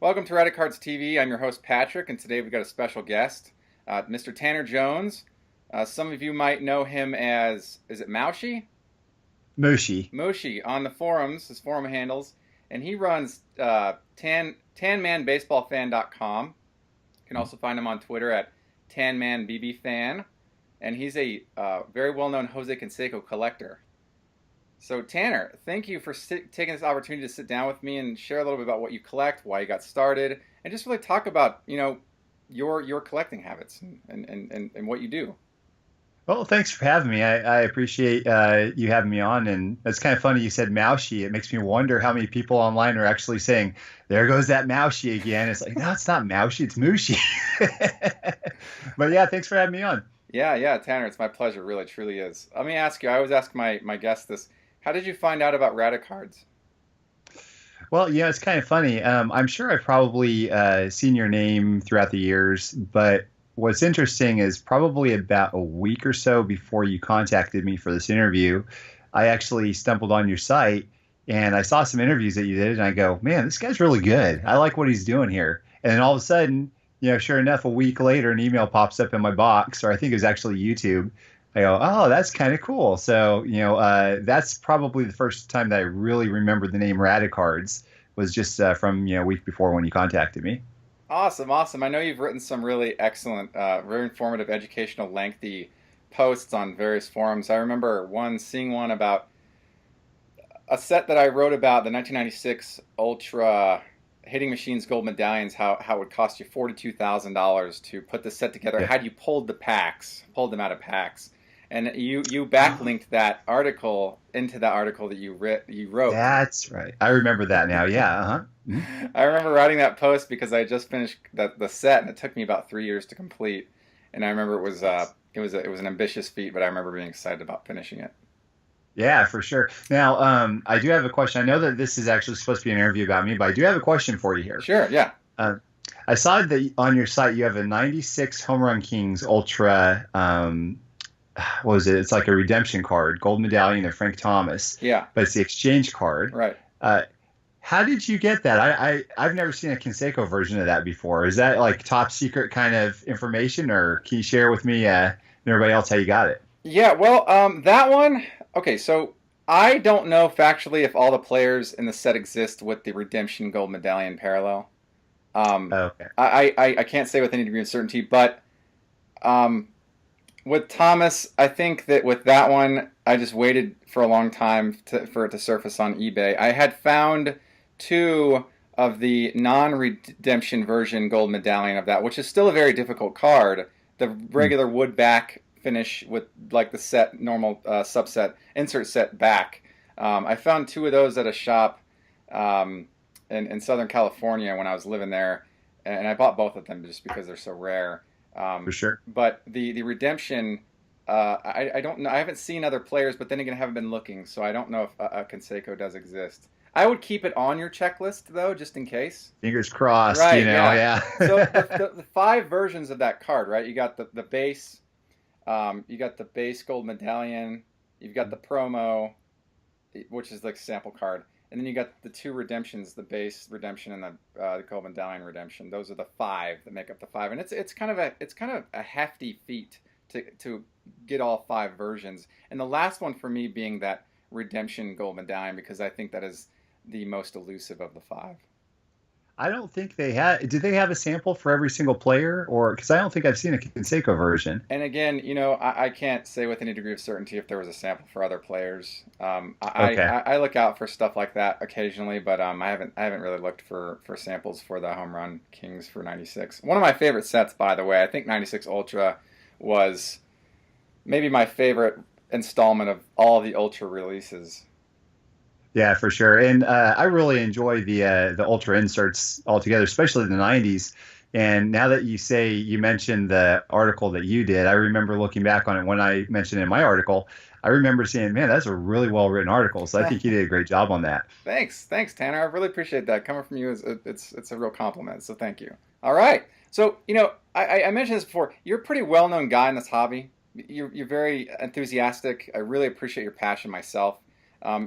Welcome to Radicards TV. I'm your host Patrick, and today we've got a special guest, Mr. Tanner Jones. Some of you might know him as, is it Moushi? Mushi. Moshi on the forums, his forum handles, and he runs tanmanbaseballfan.com. You can also find him on Twitter at tanmanbbfan, and he's a very well-known Jose Canseco collector. So Tanner, thank you for taking this opportunity to sit down with me and share a little bit about what you collect, why you got started, and just really talk about your collecting habits and what you do. Well, thanks for having me. I appreciate you having me on. And it's kind of funny you said Moushi. It makes me wonder how many people online are actually saying, there goes that Moushi again. It's like, no, it's not Moushi, it's Mushi. But yeah, thanks for having me on. Yeah, Tanner, it's my pleasure. Really, truly is. Let me ask you. I always ask my guests this. How did you find out about Radicards? Well, it's kind of funny. I'm sure I've probably seen your name throughout the years, but what's interesting is probably about a week or so before you contacted me for this interview, I actually stumbled on your site and I saw some interviews that you did, and I go, man, this guy's really good. I like what he's doing here. And then all of a sudden, sure enough, a week later, an email pops up in my box, or I think it was actually YouTube. I go, oh, that's kind of cool. So, that's probably the first time that I really remembered the name Radicards was just from, a week before when you contacted me. Awesome, awesome. I know you've written some really excellent, very informative, educational, lengthy posts on various forums. I remember seeing one about a set that I wrote about, the 1996 Ultra Hitting Machines Gold Medallions, how it would cost you $42,000 to put the set together, Yeah. had you pulled them out of packs. And you backlinked that article into that article that you wrote. That's right. I remember that now. Yeah. Uh-huh. I remember writing that post because I had just finished the set, and it took me about 3 years to complete. And I remember it was an ambitious feat, but I remember being excited about finishing it. Yeah, for sure. Now, I do have a question. I know that this is actually supposed to be an interview about me, but I do have a question for you here. Sure, yeah. Uh, I saw that on your site you have a 96 Home Run Kings Ultra. What was it? It's like a redemption card, gold medallion of Frank Thomas. Yeah. But it's the exchange card. Right. Uh, how did you get that? I've never seen a Canseco version of that before. Is that like top secret kind of information, or can you share with me and everybody else how you got it? Yeah, well, that one. Okay, so I don't know factually if all the players in the set exist with the redemption gold medallion parallel. Okay. I can't say with any degree of certainty, but with Thomas, I think that with that one, I just waited for a long time for it to surface on eBay. I had found two of the non-redemption version gold medallion of that, which is still a very difficult card. The regular wood back finish with like the set normal subset insert set back. I found two of those at a shop in Southern California when I was living there, and I bought both of them just because they're so rare. For sure. But the redemption, I don't know. I haven't seen other players, but then again, I haven't been looking, so I don't know if a Canseco does exist. I would keep it on your checklist though, just in case. Fingers crossed, Right? yeah. So the five versions of that card, right? You got the base, you got the base gold medallion, you've got the promo, which is like sample card, and then you got the two redemptions, the base redemption and the gold medallion redemption. Those are the five that make up the five, and it's kind of a hefty feat to get all five versions. And the last one for me being that redemption gold medallion, because I think that is the most elusive of the five. I don't think they had. Did they have a sample for every single player, or because I don't think I've seen a Canseco version? And again, I can't say with any degree of certainty if there was a sample for other players. Okay. I look out for stuff like that occasionally, but I haven't really looked for samples for the Home Run Kings for '96. One of my favorite sets, by the way. I think '96 Ultra was maybe my favorite installment of all the Ultra releases. Yeah, for sure. And I really enjoy the Ultra inserts altogether, especially the '90s. And now that you mentioned the article that you did, I remember looking back on it when I mentioned it in my article. I remember saying, "Man, that's a really well written article." So I think you did a great job on that. Thanks, Tanner. I really appreciate that. Coming from you it's a real compliment. So thank you. All right. So I mentioned this before. You're a pretty well-known guy in this hobby. You're very enthusiastic. I really appreciate your passion myself.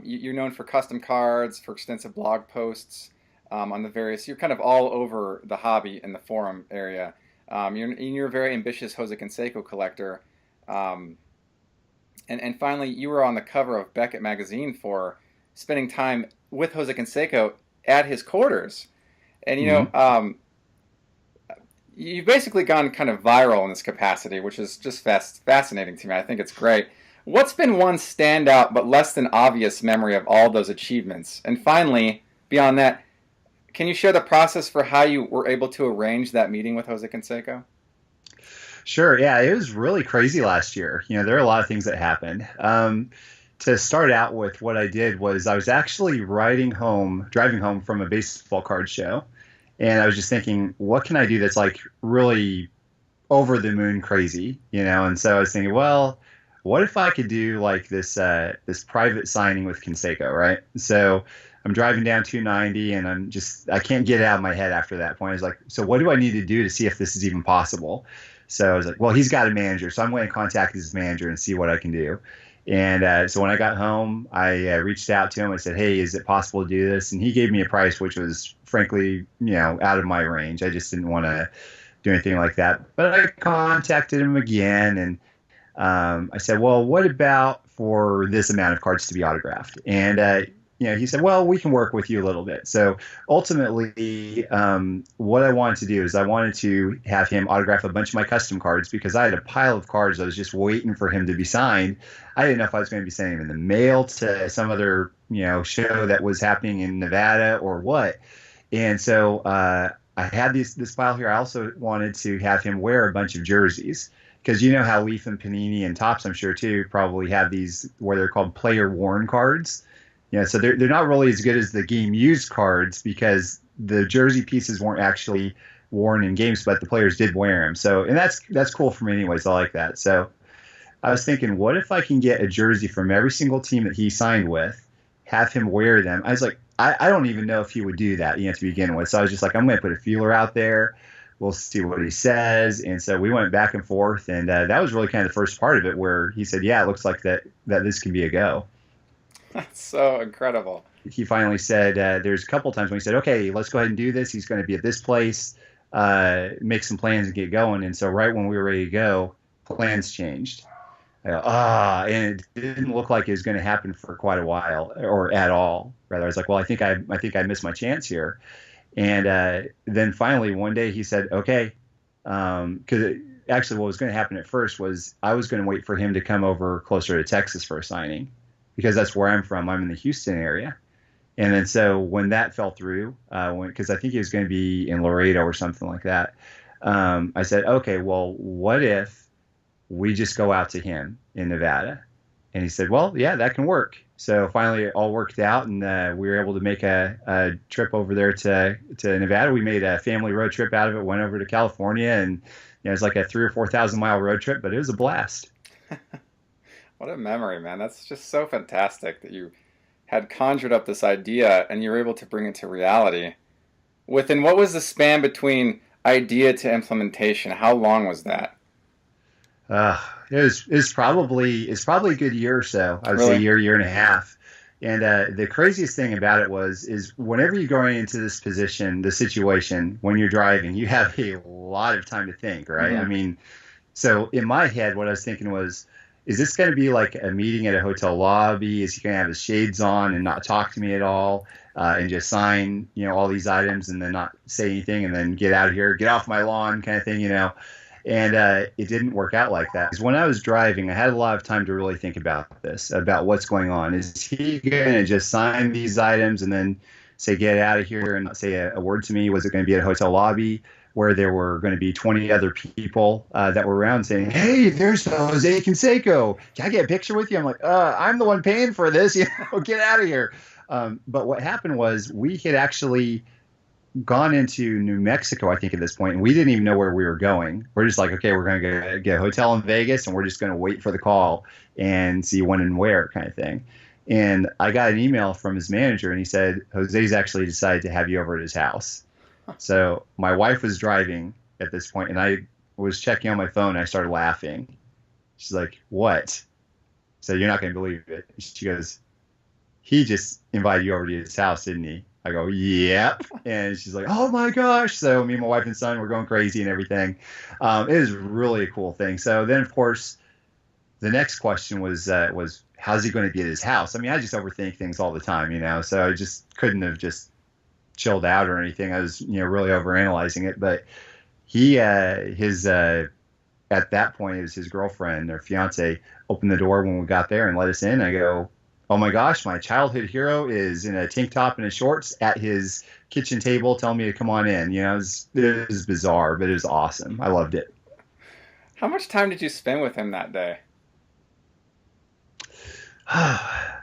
You're known for custom cards, for extensive blog posts. on the various. You're kind of all over the hobby in the forum area. You're a very ambitious Jose Canseco collector. Um, and finally, you were on the cover of Beckett magazine for spending time with Jose Canseco at his quarters. And Hmm. you've basically gone kind of viral in this capacity, which is just fascinating to me. I think it's great. What's been one standout but less than obvious memory of all those achievements? And finally, beyond that, can you share the process for how you were able to arrange that meeting with Jose Canseco? Sure. Yeah, it was really crazy last year. There are a lot of things that happened. To start out with, what I did was I was actually driving home from a baseball card show, and I was just thinking, what can I do that's like really over the moon crazy, And so I was thinking, well, what if I could do like this private signing with Canseco, right? So I'm driving down 290, and I can't get it out of my head after that point. I was like, so what do I need to do to see if this is even possible? So I was like, well, he's got a manager, so I'm going to contact his manager and see what I can do. And so when I got home, I reached out to him. I said, hey, is it possible to do this? And he gave me a price which was frankly, out of my range. I just didn't want to do anything like that. But I contacted him again, and I said, well, what about for this amount of cards to be autographed? And he said, well, we can work with you a little bit. So ultimately, what I wanted to do is I wanted to have him autograph a bunch of my custom cards because I had a pile of cards I was just waiting for him to be signed. I didn't know if I was going to be sending them in the mail to some other, show that was happening in Nevada or what. And so I had this pile here. I also wanted to have him wear a bunch of jerseys because you know how Leaf and Panini and Topps, I'm sure too, probably have these where they're called player worn cards. So they're not really as good as the game used cards because the jersey pieces weren't actually worn in games, but the players did wear them. So, and that's cool for me anyways. I like that. So I was thinking, what if I can get a jersey from every single team that he signed with, have him wear them? I was like, I don't even know if he would do that, to begin with. So I was just like, I'm going to put a feeler out there. We'll see what he says. And so we went back and forth, and that was really kind of the first part of it where he said, yeah, it looks like that this can be a go. That's so incredible. He finally said, there's a couple times when he said, okay, let's go ahead and do this. He's going to be at this place, make some plans and get going. And so right when we were ready to go, plans changed. And it didn't look like it was going to happen for quite a while or at all. Rather, I was like, well, I think I missed my chance here. And then finally one day he said, okay, because actually what was going to happen at first was I was going to wait for him to come over closer to Texas for a signing because that's where I'm from. I'm in the Houston area. And then so when that fell through, because I think he was going to be in Laredo or something like that, I said, okay, well, what if we just go out to him in Nevada? And he said, well, yeah, that can work. So finally it all worked out, and we were able to make a trip over there to Nevada. We made a family road trip out of it, went over to California, and it was like a 3,000 or 4,000 mile road trip, but it was a blast. What a memory, man. That's just so fantastic that you had conjured up this idea and you were able to bring it to reality. Within what was the span between idea to implementation? How long was that? Uh, it's probably a good year or so. I would say Really? year and a half. And the craziest thing about it is whenever you're going into this position, the situation when you're driving, you have a lot of time to think, right? I Hmm. mean, so in my head, what I was thinking was, is this going to be like a meeting at a hotel lobby? Is he going to have his shades on and not talk to me at all, and just sign, all these items and then not say anything and then get out of here, get off my lawn, kind of thing? And it didn't work out like that. Because when I was driving, I had a lot of time to really think about this, about what's going on. Is he going to just sign these items and then say, get out of here and not say a word to me? Was it going to be at a hotel lobby where there were going to be 20 other people that were around saying, hey, there's Jose Canseco. Can I get a picture with you? I'm like, I'm the one paying for this. Get out of here. But what happened was we had actually gone into New Mexico, I think, at this point, and we didn't even know where we were going. We're just like, okay, we're going to get a hotel in Vegas, and we're just going to wait for the call and see when and where, kind of thing. And I got an email from his manager, and he said, Jose's actually decided to have you over at his house. So my wife was driving at this point, and I was checking on my phone, and I started laughing. She's like, what? So you're not going to believe it. She goes, he just invited you over to his house, didn't he? I go, yep. And she's like, oh my gosh. So me and my wife and son were going crazy and everything. It is really a cool thing. So then, of course, the next question was how's he going to get his house? I mean, I just overthink things all the time, so I just couldn't have just chilled out or anything. I was, really overanalyzing it. But he, his, at that point, it was his girlfriend or fiance opened the door when we got there and let us in. I go, oh my gosh, my childhood hero is in a tank top and his shorts at his kitchen table telling me to come on in. It was bizarre, but it was awesome. I loved it. How much time did you spend with him that day? I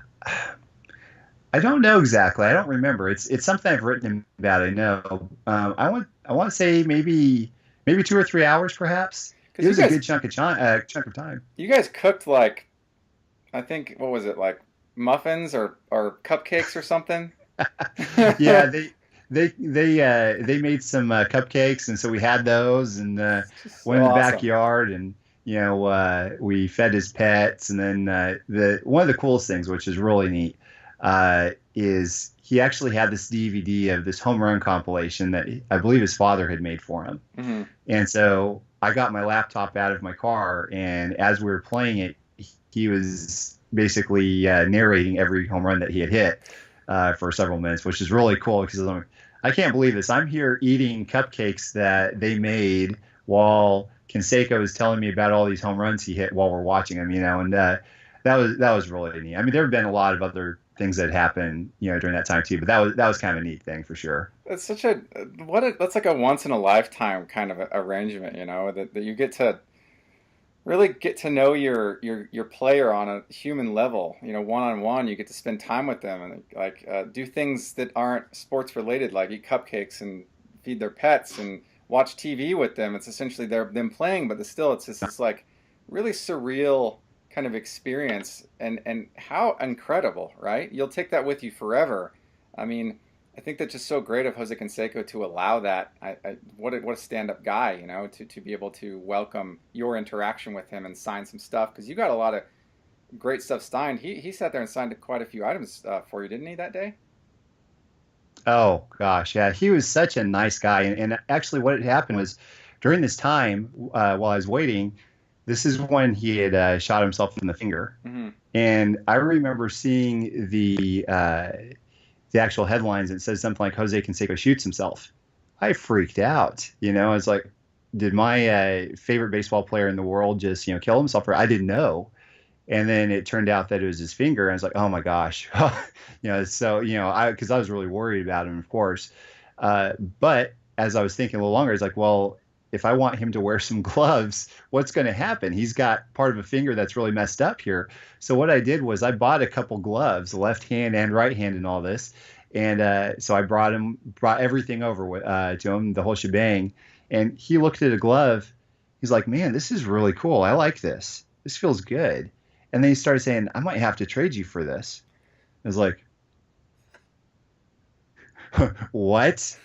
don't know exactly. I don't remember. It's something I've written about. I know. I want to say maybe 2 or 3 hours, perhaps. It Because was a good chunk of time. you guys cooked like, I think, what was it, like muffins or cupcakes or something? Yeah, they made some cupcakes, and so we had those, and Just so went in the awesome. backyard, and we fed his pets, and then the one of the coolest things, which is really neat, is he actually had this DVD of this home run compilation that I believe his father had made for him, Hmm. and so I got my laptop out of my car, and as we were playing it, he was basically narrating every home run that he had hit for several minutes, which is really cool because I can't believe this. I'm here eating cupcakes that they made while Canseco is telling me about all these home runs he hit while we're watching them, and that was really neat. I mean, there have been a lot of other things that happened, during that time too, but that was kind of a neat thing for sure. It's such a that's like a once in a lifetime kind of arrangement, that you get to really get to know your player on a human level, one on one. You get to spend time with them and like do things that aren't sports related, like eat cupcakes and feed their pets and watch TV with them. It's essentially them playing, but it's just this like really surreal kind of experience, and how incredible, right? You'll take that with you forever. I mean, I think that's just so great of Jose Canseco to allow that. What a stand-up guy, to be able to welcome your interaction with him and sign some stuff, because you got a lot of great stuff signed. He sat there and signed quite a few items for you, didn't he, that day? Oh gosh, yeah, he was such a nice guy, and actually, what had happened was during this time while I was waiting, this is when he had shot himself in the finger, Hmm. and I remember seeing the actual headlines. It says something like Jose Canseco shoots himself. I freaked out. I was like, did my favorite baseball player in the world just kill himself? Or I didn't know. And then it turned out that it was his finger. And I was like, oh my gosh, So because I was really worried about him, of course. But as I was thinking a little longer, it's like, well, if I want him to wear some gloves, what's going to happen? He's got part of a finger that's really messed up here. So what I did was I bought a couple gloves, left hand and right hand, and all this. And so I brought everything over to him, the whole shebang. And he looked at a glove. He's like, man, this is really cool. I like this. This feels good. And then he started saying, I might have to trade you for this. I was like, what?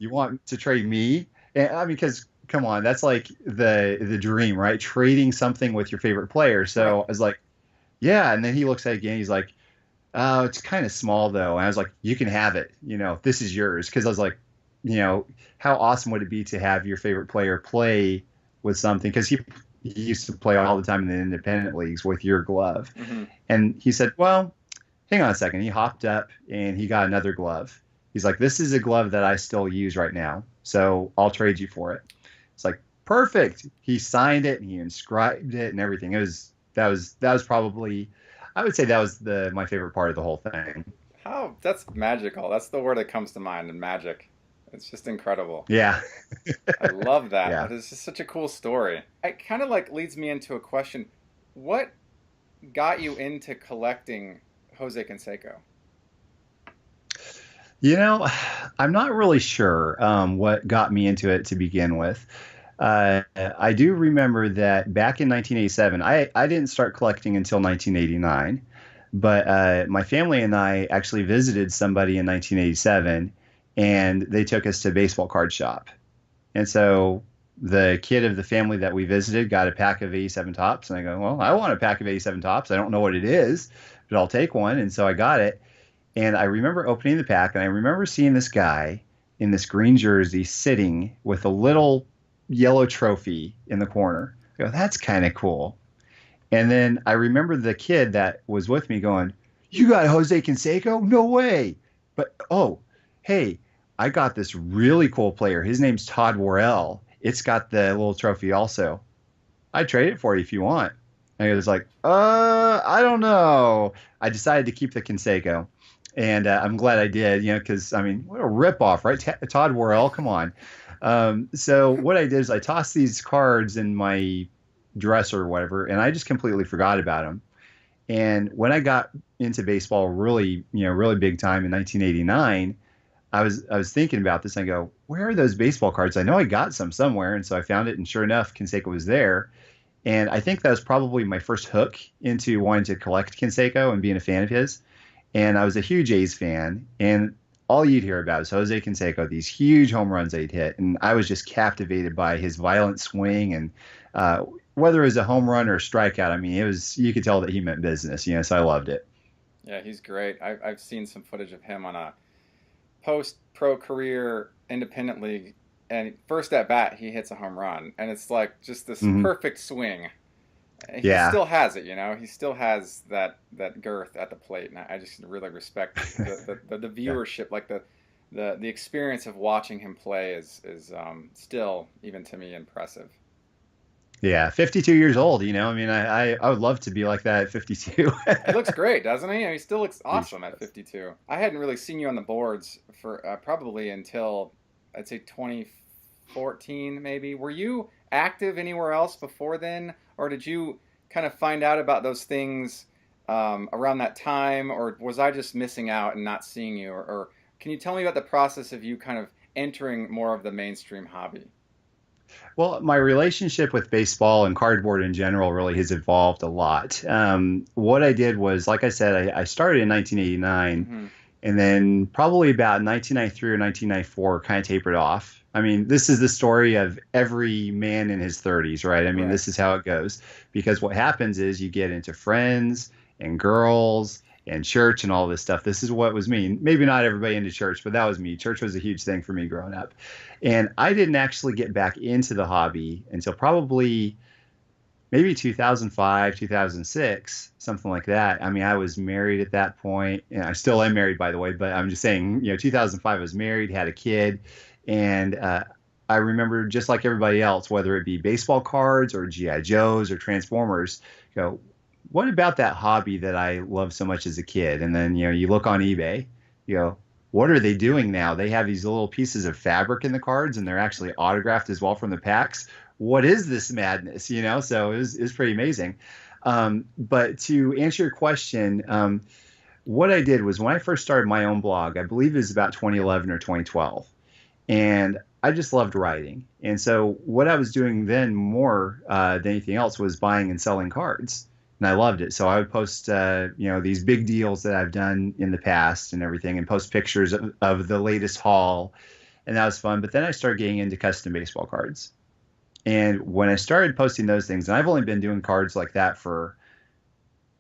You want to trade me? And I mean, because come on, that's like the dream, right? Trading something with your favorite player. Right. So I was like, yeah. And then he looks at it again. He's like, oh, it's kind of small though. And I was like, you can have it. This is yours. Because I was like, how awesome would it be to have your favorite player play with something? Because he used to play all the time in the independent leagues with your glove. Hmm. And he said, well, hang on a second. He hopped up and he got another glove. He's like, this is a glove that I still use right now, so I'll trade you for it. It's like, perfect. He signed it and he inscribed it and everything. That was probably, I would say that was my favorite part of the whole thing. How that's magical. That's the word that comes to mind, and magic. It's just incredible. Yeah. I love that. Yeah. It's just such a cool story. It kind of like leads me into a question. What got you into collecting Jose Canseco? You know, I'm not really sure what got me into it to begin with. I do remember that back in 1987, I didn't start collecting until 1989, but my family and I actually visited somebody in 1987, and they took us to a baseball card shop. And so the kid of the family that we visited got a pack of 87 tops, and I go, well, I want a pack of 87 tops. I don't know what it is, but I'll take one. And so I got it. And I remember opening the pack, and I remember seeing this guy in this green jersey sitting with a little yellow trophy in the corner. I go, that's kind of cool. And then I remember the kid that was with me going, "You got Jose Canseco? No way!" But oh, hey, I got this really cool player. His name's Todd Worrell. It's got the little trophy also. I trade it for you if you want. And he was like, I don't know. I decided to keep the Canseco. And I'm glad I did, because, I mean, what a ripoff, right? Todd Worrell, come on. So what I did is I tossed these cards in my dresser or whatever, and I just completely forgot about them. And when I got into baseball really, really big time in 1989, I was thinking about this. And I go, where are those baseball cards? I know I got some somewhere, and so I found it, and sure enough, Canseco was there. And I think that was probably my first hook into wanting to collect Canseco and being a fan of his. And I was a huge A's fan, and all you'd hear about is Jose Canseco, these huge home runs they'd hit, and I was just captivated by his violent swing and whether it was a home run or a strikeout. I mean, you could tell that he meant business, so I loved it. Yeah, he's great. I've seen some footage of him on a post-pro career independent league, and first at bat he hits a home run, and it's like just this Hmm. perfect swing. He Yeah. still has it, He still has that girth at the plate, and I just really respect the Yeah. viewership, like the experience of watching him play is still even to me impressive. Yeah. 52 years old, I mean, I would love to be like that at 52. He looks great, doesn't he? He still looks He's awesome at 52. I hadn't really seen you on the boards for probably until I'd say 2014, maybe. Were you active anywhere else before then, or did you kind of find out about those things around that time, or was I just missing out and not seeing you? Or can you tell me about the process of you kind of entering more of the mainstream hobby? Well, my relationship with baseball and cardboard in general really has evolved a lot. What I did was, like I said, I started in 1989, Mm-hmm. and then probably about 1993 or 1994 kind of tapered off. I mean, this is the story of every man in his 30s, right? I mean, Right. this is how it goes. Because what happens is you get into friends and girls and church and all this stuff. This is what was me. Maybe not everybody into church, but that was me. Church was a huge thing for me growing up. And I didn't actually get back into the hobby until probably maybe 2005, 2006, something like that. I mean, I was married at that point, and I still am married, by the way, but I'm just saying, 2005, I was married, had a kid, and I remember just like everybody else, whether it be baseball cards or GI Joes or Transformers, go, what about that hobby that I loved so much as a kid? And then, you look on eBay, you go, what are they doing now? They have these little pieces of fabric in the cards, and they're actually autographed as well from the packs. What is this madness? So it was pretty amazing. But to answer your question, what I did was when I first started my own blog, I believe it was about 2011 or 2012, and I just loved writing. And so what I was doing then more than anything else was buying and selling cards. And I loved it. So I would post, these big deals that I've done in the past and everything, and post pictures of the latest haul. And that was fun. But then I started getting into custom baseball cards. And when I started posting those things, and I've only been doing cards like that for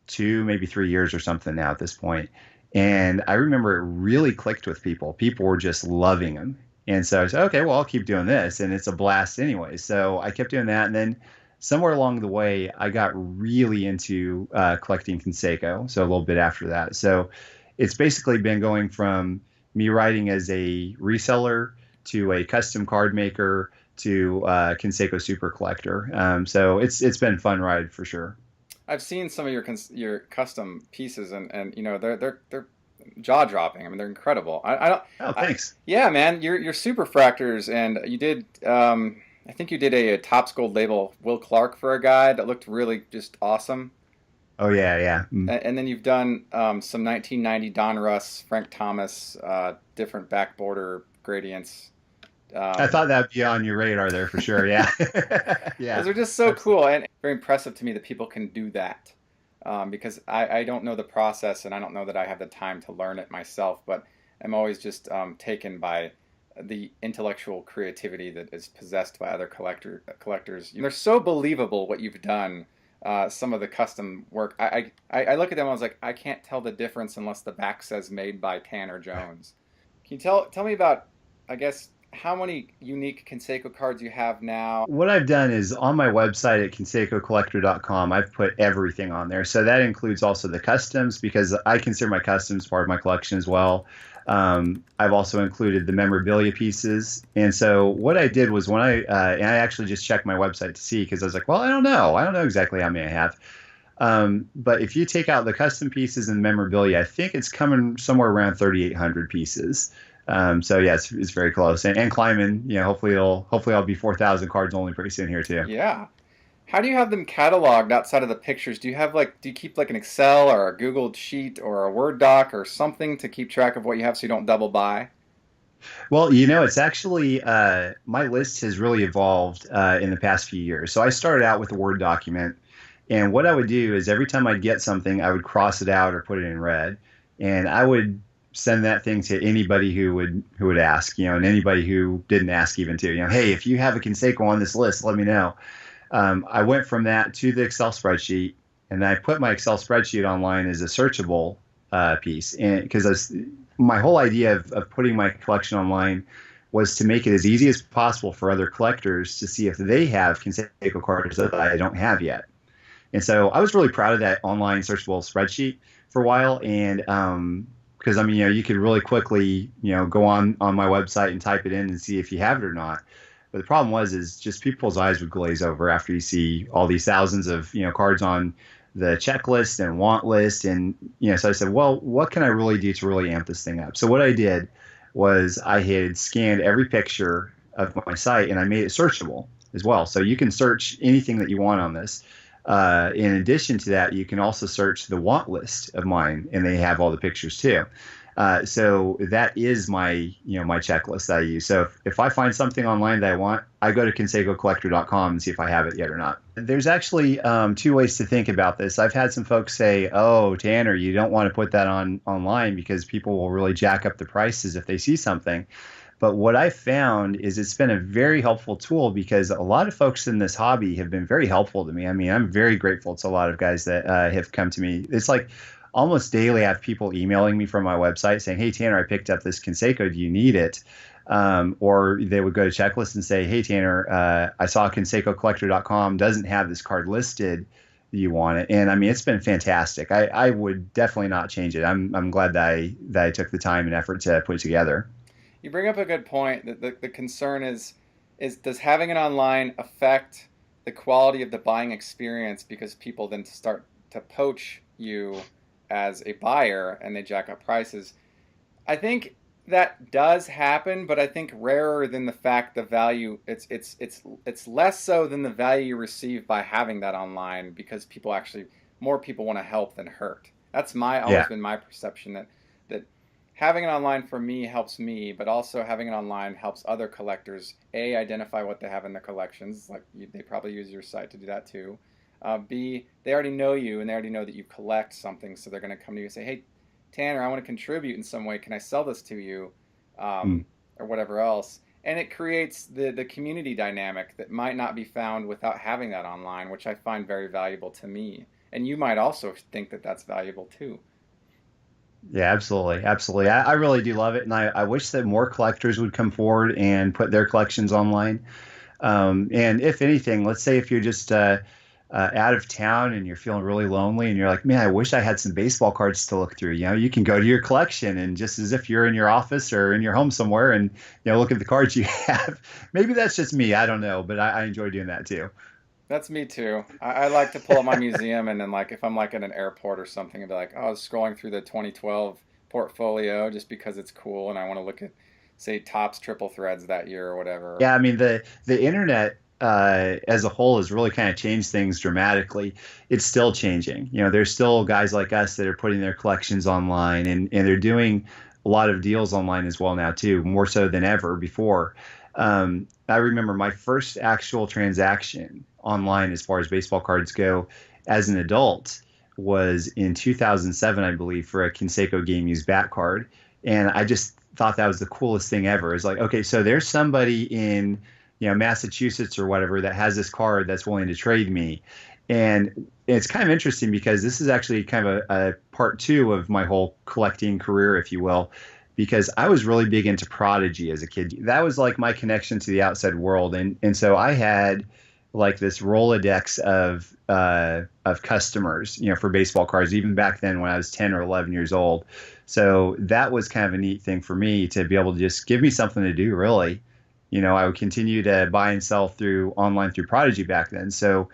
2, maybe 3 years or something now at this point. And I remember it really clicked with people. People were just loving them. And so I said, okay, well, I'll keep doing this. And it's a blast anyway. So I kept doing that. And then somewhere along the way, I got really into collecting Canseco. So a little bit after that. So it's basically been going from me writing as a reseller to a custom card maker to Canseco super collector. So it's been a fun ride for sure. I've seen some of your custom pieces, and they're jaw dropping. I mean, they're incredible. I don't. Oh, I, thanks. yeah, man, your super fractors, and you did. I think you did a Topps Gold label Will Clark for a guy that looked really just awesome. Oh yeah, yeah. Mm. And then you've done some 1990 Don Russ, Frank Thomas, different back border gradients. I Um, thought that'd be on your radar there for sure. Yeah, yeah. those are just so Absolutely. cool and very impressive to me that people can do that. Because I don't know the process and I don't know that I have the time to learn it myself, but I'm always just taken by the intellectual creativity that is possessed by other collectors. They're so believable what you've done. some of the custom work. I look at them. I was like, I can't tell the difference unless the back says made by Tanner Jones. Can you tell me about, I guess, how many unique Canseco cards you have now? What I've done is on my website at cansecocollector.com, I've put everything on there. So that includes also the customs because I consider my customs part of my collection as well. I've also included the memorabilia pieces. And so what I did was and I actually just checked my website to see because I was like, well, I don't know. I don't know exactly how many I have. But if you take out the custom pieces and memorabilia, I think it's coming somewhere around 3,800 pieces. So yeah, it's very close and climbing. Hopefully I'll be 4,000 cards only pretty soon here too. Yeah. How do you have them cataloged outside of the pictures? Do you keep like an Excel or a Google sheet or a Word doc or something to keep track of what you have so you don't double buy? Well, it's actually my list has really evolved in the past few years. So I started out with a Word document, and what I would do is every time I'd get something, I would cross it out or put it in red, and I would send that thing to anybody who would ask, and anybody who didn't ask even too. Hey, if you have a Conseco on this list, let me know. I went from that to the Excel spreadsheet, and I put my Excel spreadsheet online as a searchable piece, and because my whole idea of putting my collection online was to make it as easy as possible for other collectors to see if they have Conseco cards that I don't have yet. And so I was really proud of that online searchable spreadsheet for a while, and because you could really quickly go on my website and type it in and see if you have it or not. But the problem is just people's eyes would glaze over after you see all these thousands of cards on the checklist and want list, and so I said, well, what can I really do to really amp this thing up? So what I did was I had scanned every picture of my site and I made it searchable as well. So you can search anything that you want on this. In addition to that, you can also search the want list of mine, and they have all the pictures too. So that is my checklist that I use. So if I find something online that I want, I go to cansecocollector.com and see if I have it yet or not. There's actually two ways to think about this. I've had some folks say, "Oh, Tanner, you don't want to put that online because people will really jack up the prices if they see something." But what I found is it's been a very helpful tool because a lot of folks in this hobby have been very helpful to me. I mean, I'm very grateful to a lot of guys that have come to me. It's like almost daily I have people emailing me from my website saying, "Hey, Tanner, I picked up this Canseco. Do you need it?" Or they would go to Checklist and say, "Hey, Tanner, I saw cansecocollector.com doesn't have this card listed. Do you want it?" And I mean, it's been fantastic. I would definitely not change it. I'm glad that I took the time and effort to put it together. You bring up a good point. That the concern is does having it online affect the quality of the buying experience because people then start to poach you as a buyer and they jack up prices. I think that does happen, but I think rarer than the fact the value it's less so than the value you receive by having that online because more people want to help than hurt. That's always Yeah. been my perception that having it online for me helps me, but also having it online helps other collectors identify what they have in their collections. Like they probably use your site to do that too. B, they already know you and they already know that you collect something, so they're going to come to you and say, "Hey, Tanner, I want to contribute in some way. Can I sell this to you?" Mm. Or whatever else. And it creates the community dynamic that might not be found without having that online, which I find very valuable to me. And you might also think that that's valuable too. Yeah, absolutely. Absolutely. I really do love it. And I wish that more collectors would come forward and put their collections online. And if anything, let's say if you're just out of town and you're feeling really lonely and you're like, man, I wish I had some baseball cards to look through. You can go to your collection and just as if you're in your office or in your home somewhere and, look at the cards you have. Maybe that's just me. I don't know, but I enjoy doing that too. That's me too. I like to pull up my museum and then like if I'm like at an airport or something and be like, oh, I was scrolling through the 2012 portfolio just because it's cool and I want to look at say tops triple threads that year or whatever. Yeah, I mean the internet as a whole has really kind of changed things dramatically. It's still changing. There's still guys like us that are putting their collections online, and they're doing a lot of deals online as well now too, more so than ever before. I remember my first actual transaction online as far as baseball cards go as an adult was in 2007, I believe, for a Canseco game used bat card, and I just thought that was the coolest thing ever. It's like, okay, so there's somebody in Massachusetts or whatever that has this card that's willing to trade me. And it's kind of interesting because this is actually kind of a part two of my whole collecting career, if you will, because I was really big into Prodigy as a kid. That was like my connection to the outside world. And so I had like this Rolodex of customers, for baseball cards, even back then when I was 10 or 11 years old. So that was kind of a neat thing for me to be able to just give me something to do, really. I would continue to buy and sell through online through Prodigy back then. So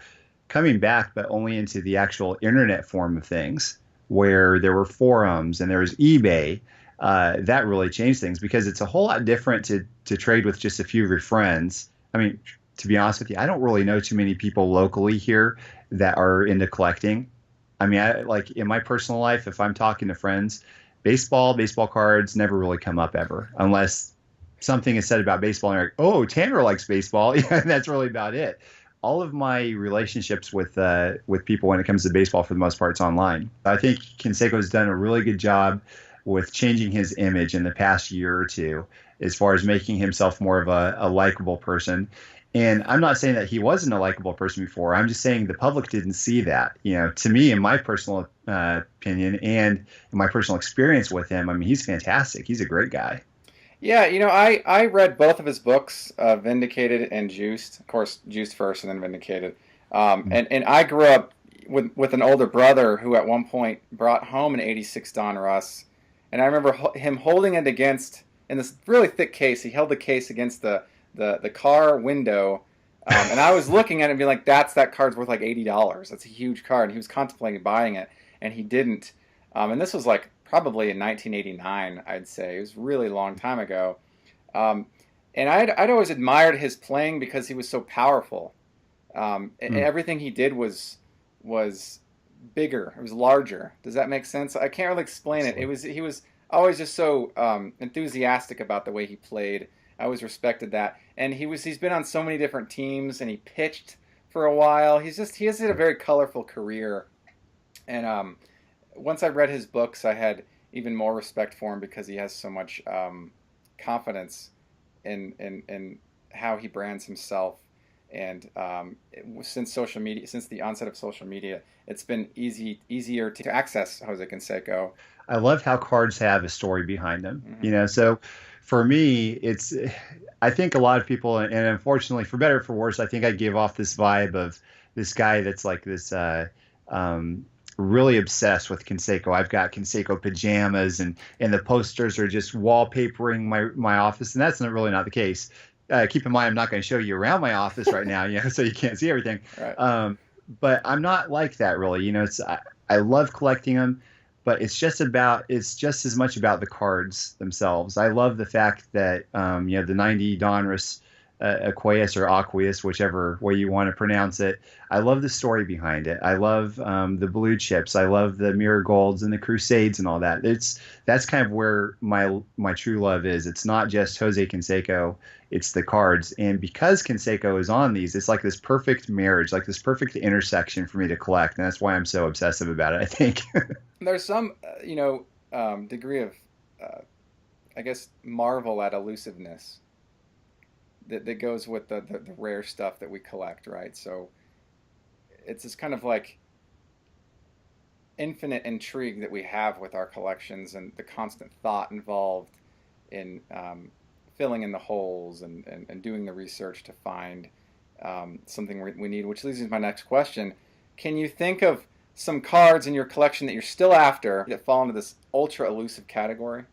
coming back, but only into the actual internet form of things, where there were forums and there was eBay. That really changed things because it's a whole lot different to trade with just a few of your friends. I mean, to be honest with you, I don't really know too many people locally here that are into collecting. I mean, like in my personal life, if I'm talking to friends, baseball cards never really come up ever, unless something is said about baseball and they're like, oh, Tanner likes baseball. Yeah, that's really about it. All of my relationships with people when it comes to baseball, for the most part, it's online. I think Canseco has done a really good job with changing his image in the past year or two, as far as making himself more of a likable person. And I'm not saying that he wasn't a likable person before. I'm just saying the public didn't see that. To me, in my personal opinion and in my personal experience with him, I mean, he's fantastic. He's a great guy. Yeah, I read both of his books, Vindicated and Juiced. Of course, Juiced first and then Vindicated. And I grew up with an older brother who at one point brought home an '86 Don Russ, and I remember him holding it against in this really thick case. He held the case against the car window, and I was looking at it and being like, that card's worth like $80. That's a huge card. And he was contemplating buying it, and he didn't. And this was like probably in 1989, I'd say. It was a really long time ago. And I'd always admired his playing because he was so powerful. And everything he did was bigger. It was larger. Does that make sense? I can't really explain it. He was always just so enthusiastic about the way he played. I always respected that. And he's been on so many different teams, and he pitched for a while. He has had a very colorful career. And once I read his books, I had even more respect for him because he has so much confidence in how he brands himself. And since the onset of social media, it's been easier to access Jose Canseco. I love how cards have a story behind them. Mm-hmm. So for me, I think a lot of people, and unfortunately, for better or for worse, I think I give off this vibe of this guy that's like this really obsessed with Canseco. I've got Canseco pajamas, and the posters are just wallpapering my office, and that's not the case. Keep in mind, I'm not going to show you around my office right now, so you can't see everything. Right. But I'm not like that really. I love collecting them, but it's just as much about the cards themselves. I love the fact that the 90 Donruss Aqueous or Aqueous, whichever way you want to pronounce it. I love the story behind it. I love the blue chips. I love the mirror golds and the crusades and all that. That's kind of where my true love is. It's not just Jose Canseco, it's the cards. And because Canseco is on these, it's like this perfect marriage, like this perfect intersection for me to collect. And that's why I'm so obsessive about it, I think. There's some degree of I guess marvel at elusiveness that goes with the rare stuff that we collect, right? So it's this kind of like infinite intrigue that we have with our collections and the constant thought involved in filling in the holes and doing the research to find something we need, which leads me to my next question. Can you think of some cards in your collection that you're still after that fall into this ultra elusive category?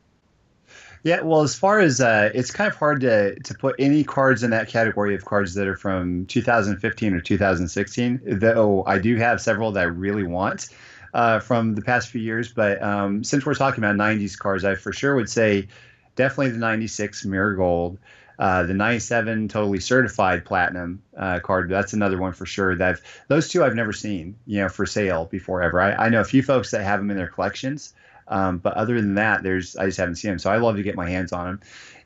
Yeah, well, as far as it's kind of hard to put any cards in that category of cards that are from 2015 or 2016, though I do have several that I really want from the past few years. But since we're talking about 90s cards, I for sure would say definitely the 96 Mirror Gold, the 97 Totally Certified Platinum card. That's another one for sure. Those two I've never seen, for sale before ever. I know a few folks that have them in their collections. But other than that, I just haven't seen them. So I love to get my hands on them.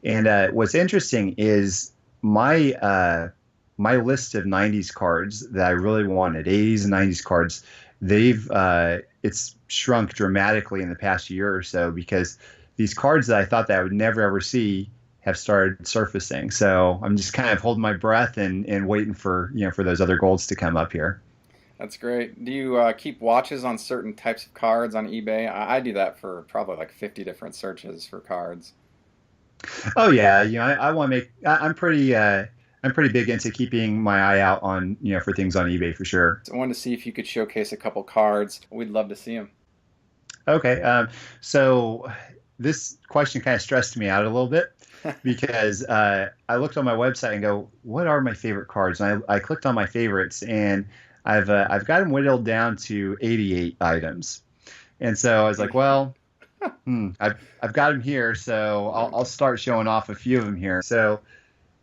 And what's interesting is my list of 90s cards that I really wanted, 80s and 90s cards, it's shrunk dramatically in the past year or so because these cards that I thought that I would never ever see have started surfacing. So I'm just kind of holding my breath and waiting for those other golds to come up here. That's great. Do you keep watches on certain types of cards on eBay? I do that for probably like 50 different searches for cards. Oh yeah, I want to make. I'm pretty big into keeping my eye out on for things on eBay for sure. So I wanted to see if you could showcase a couple cards. We'd love to see them. Okay, so this question kind of stressed me out a little bit because I looked on my website and go, what are my favorite cards? And I clicked on my favorites, and I've got them whittled down to 88 items. And so I was like, well, I've got them here, so I'll start showing off a few of them here. So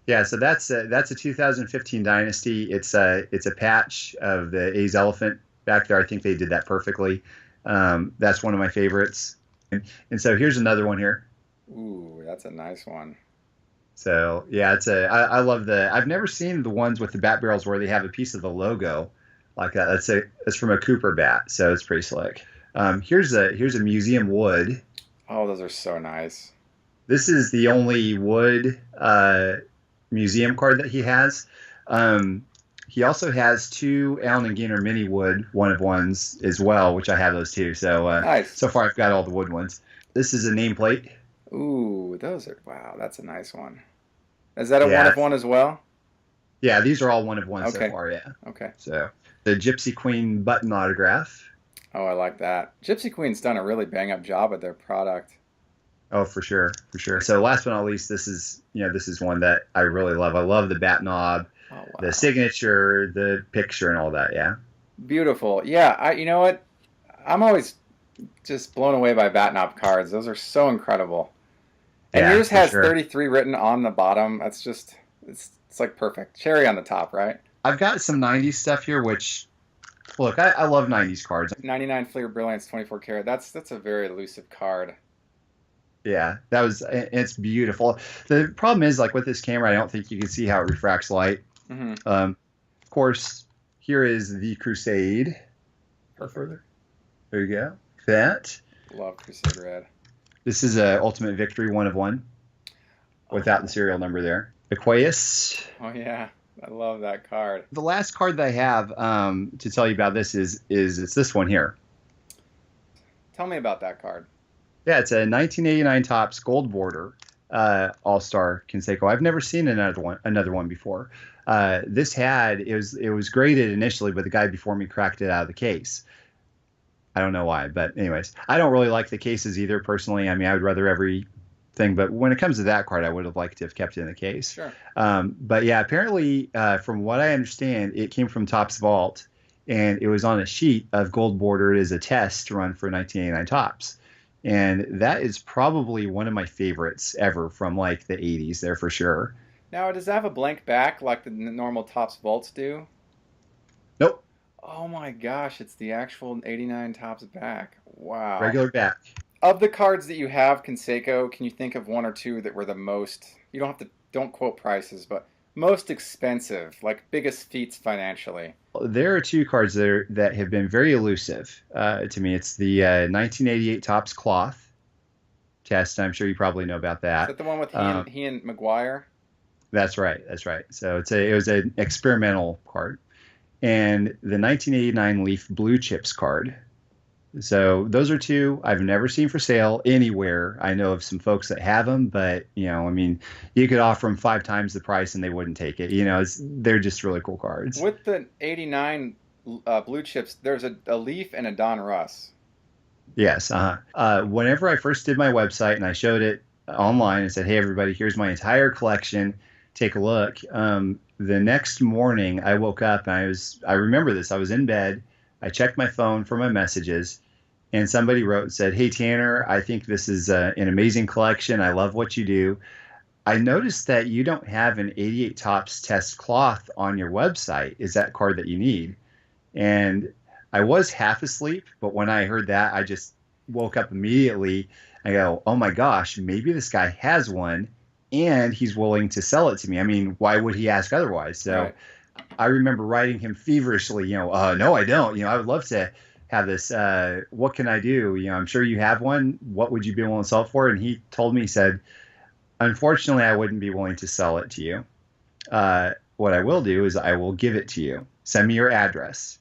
yeah, so that's a 2015 Dynasty. It's a patch of the A's elephant back there. I think they did that perfectly. That's one of my favorites. And so here's another one here. Ooh, that's a nice one. So yeah, I love I've never seen the ones with the bat barrels where they have a piece of the logo like that. That's from a Cooper bat, so it's pretty slick. Here's a museum wood. Oh, those are so nice. This is the only wood museum card that he has. He also has two Allen and Gainer mini wood one of ones as well, which I have those too. So Nice. so far I've got all the wood ones. This is a nameplate. Ooh, wow, that's a nice one. Is that a one Yeah, of one as well? yeah. These are all one of one so Okay. far. Yeah. Okay. So the Gypsy Queen button autograph. Oh, I like that. Gypsy Queen's done a really bang up job with their product. Oh, for sure, for sure. So last but not least, this is one that I really love. I love the bat knob, Oh, the wow. signature, the picture, and all that. Yeah. Beautiful. Yeah, you know what? I'm always just blown away by Batnop cards. Those are so incredible. And Yeah, yours for has sure. 33 written on the bottom. That's just it's like perfect. Cherry on the top, right? I've got some 90s stuff here, which, look, I love 90s cards. 99 Fleer Brilliance 24 karat. That's a very elusive card. Yeah, it's beautiful. The problem is, like with this camera, I don't think you can see how it refracts light. Hmm. Of course, here is the Crusade. Go further. There you go. That. Love Crusade Red. This is a Ultimate Victory one of one without the Oh, serial number there. Aqueous. oh yeah. I love that card. The last card that I have to tell you about this is it's this one here. Tell me about that card. Yeah, it's a 1989 Topps gold border All-Star Canseco. I've never seen another one before. It was graded initially, but the guy before me cracked it out of the case. I don't know why, but anyways, I don't really like the cases either personally. I mean, I would rather everything, but when it comes to that card, I would have liked to have kept it in the case. Sure. But yeah, apparently, from what I understand, it came from Topps Vault, and it was on a sheet of gold bordered as a test run for 1989 Topps. And that is probably one of my favorites ever from like the 80s there for sure. Now, does that have a blank back like the normal Topps Vaults do? Nope, Oh my gosh, it's the actual 89 Topps back. Wow. regular back. Of the cards that you have, Canseco, can you think of one or two that were the most, you don't have to, don't quote prices, but most expensive, like biggest feats financially? There are two cards that have been very elusive to me. It's the 1988 Topps Cloth test. I'm sure you probably know about Is that. that the one with Um, he and McGuire? that's right. That's right. So it was an experimental card, and the 1989 Leaf Blue Chips card. So those are two I've never seen for sale anywhere. I know of some folks that have them, but I mean, you could offer them five times the price and they wouldn't take it. They're just really cool cards. With the 89 blue chips, there's a Leaf and a Don Russ. Yes. Whenever I first did my website and I showed it online and said, "Hey, everybody, here's my entire collection. Take a look." The next morning, I woke up and I remember this. I was in bed. I checked my phone for my messages, and somebody wrote and said, "Hey, Tanner, I think this is an amazing collection. I love what you do. I noticed that you don't have an 88 Topps Test Cloth on your website. Is that card that you need?" And I was half asleep, but when I heard that, I just woke up immediately. I go, "Oh my gosh, maybe this guy has one and he's willing to sell it to me." I mean, why would he ask otherwise? So Right. I remember writing him feverishly, "No, I don't. I would love to have this. What can I do? I'm sure you have one. What would you be willing to sell it for?" And he told me, he said, "Unfortunately, I wouldn't be willing to sell it to you. What I will do is I will give it to you. Send me your address."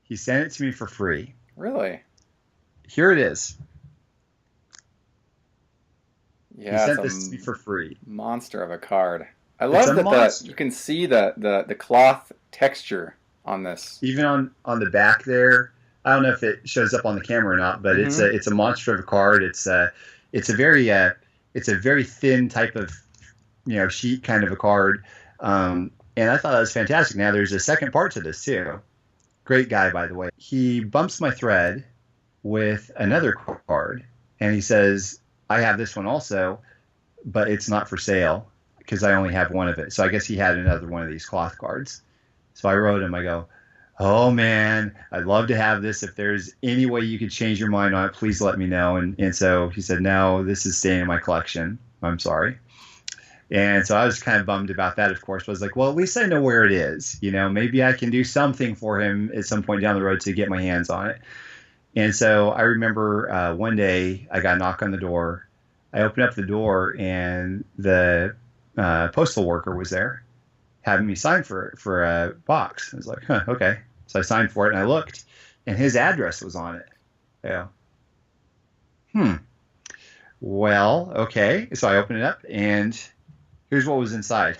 He sent it to me for free. Really? Here it is. He Yeah, it's sent a this to me for free. monster of a card. I It's a love that you monster. can see the cloth texture on this. Even on the back there, I don't know if it shows up on the camera or not, but Mm-hmm. it's a monster of a card. It's a very it's a very thin type of sheet kind of a card. And I thought that was fantastic. Now there's a second part to this too. Great guy, by the way. He bumps my thread with another card, and he says, "I have this one also, but it's not for sale because I only have one of it." So I guess he had another one of these cloth cards. So I wrote him. I go, "Oh man, I'd love to have this. If there's any way you could change your mind on it, please let me know." And so he said, "No, this is staying in my collection. I'm sorry." And so I was kind of bummed about that, of course. But I was like, well, at least I know where it is. Maybe I can do something for him at some point down the road to get my hands on it. And so I remember one day I got a knock on the door. I opened up the door, and the postal worker was there having me sign for a box. I was like, huh, okay. So I signed for it, and I looked, and his address was on it. Yeah. Hmm. Well, okay. So I opened it up, and here's what was inside.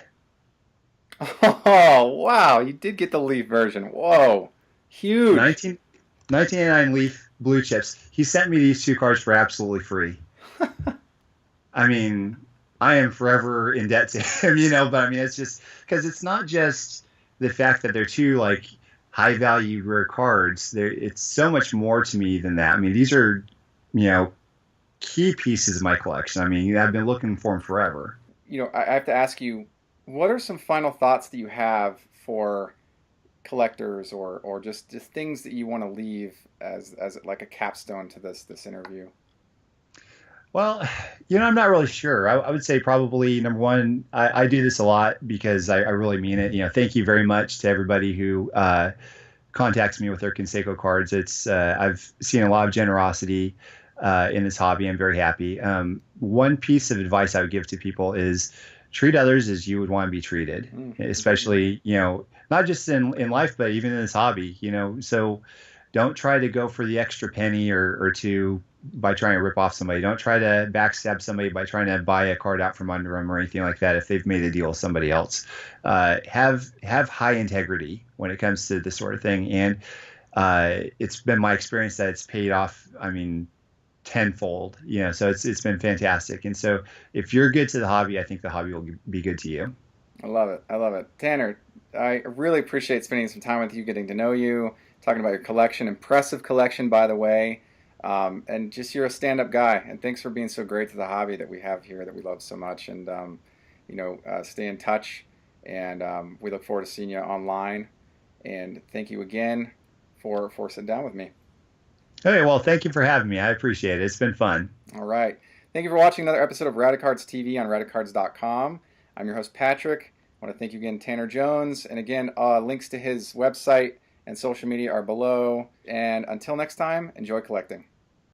Oh, wow. You did get the Leaf version. Whoa. Huge. 1999 Leaf Blue Chips. He sent me these two cards for absolutely free. I mean, I am forever in debt to him, but I mean, it's just because it's not just the fact that they're two like high value rare cards. It's so much more to me than that. I mean, these are, you know, key pieces of my collection. I mean, I've been looking for them forever. I have to ask you, what are some final thoughts that you have for collectors or just things that you want to leave as like a capstone to this interview? Well, I'm not really sure. I would say probably number one, I do this a lot because I really mean it. Thank you very much to everybody who contacts me with their Canseco cards. I've seen a lot of generosity in this hobby. I'm very happy. One piece of advice I would give to people is treat others as you would want to be treated, especially, not just in life, but even in this hobby, so don't try to go for the extra penny or two by trying to rip off somebody. Don't try to backstab somebody by trying to buy a card out from under them or anything like that if they've made a deal with somebody else. Have high integrity when it comes to this sort of thing. And it's been my experience that it's paid off, I mean, tenfold, so it's been fantastic. And so if you're good to the hobby, I think the hobby will be good to you. I love it. I love it. Tanner, I really appreciate spending some time with you, getting to know you, talking about your collection. Impressive collection, by the way. And just you're a stand-up guy. And thanks for being so great to the hobby that we have here that we love so much. And, stay in touch. And we look forward to seeing you online. And thank you again for sitting down with me. Okay, well, thank you for having me. I appreciate it. It's been fun. All right. Thank you for watching another episode of Radicards TV on radicards.com. I'm your host, Patrick. I want to thank you again, Tanner Jones. And again, links to his website and social media are below. And until next time, enjoy collecting.